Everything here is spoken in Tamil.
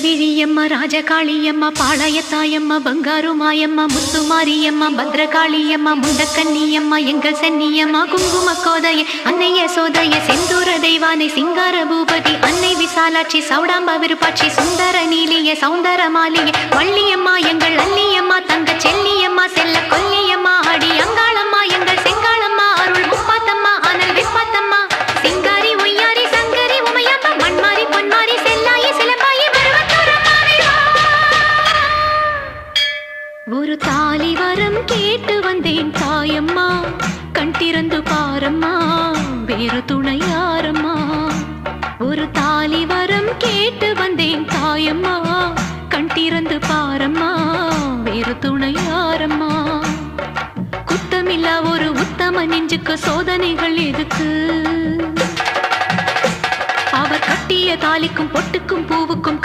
விழியம்மா ராஜகாளியம்மா பாளையத்தாயம்மா பங்காரு மாயம்மா முத்துமாரியம்மா பத்ரகாளியம்மா முண்டக்கன்னியம்மா எங்கள் சென்னியம்மா குங்கும கோதைய அன்னைய சோதைய செந்தூர தெய்வானை சிங்கார பூபதி அன்னை விசாலாட்சி சௌடாம்பா விருப்பாட்சி சுந்தர நீலிய சௌந்தர மாலிய வள்ளியம்மா எங்கள் அல்லியம்மா தங்க செல்லியம்மா செல்ல கொல்லியம்மா அடி அங்காளம்மா எங்கள் செங்காளம்மா அருள் முப்பாத்தம்மா அனல் விப்பாத்தம்மா சிங்காரி ஒய்யாரி சங்கரி உமையம்மா மண்மாரி பொன்மாரி செல்லாயி சிலம்பாயி ஒரு தாலி வரம் கேட்டு வந்தேன் தாயம்மா கண் திறந்து பாரம்மா வேறு துணை யாரம்மா ஒரு தாலி வரம் கேட்டு வந்தேன் தாயம்மா கண் திறந்து பாரம்மா வேறு துணை யாரம்மா குத்தமில்லா ஒரு உத்தம நெஞ்சுக்கு சோதனைகள் எதுக்கு அவர் கட்டிய தாலிக்கும் பொட்டுக்கும் பூவுக்கும்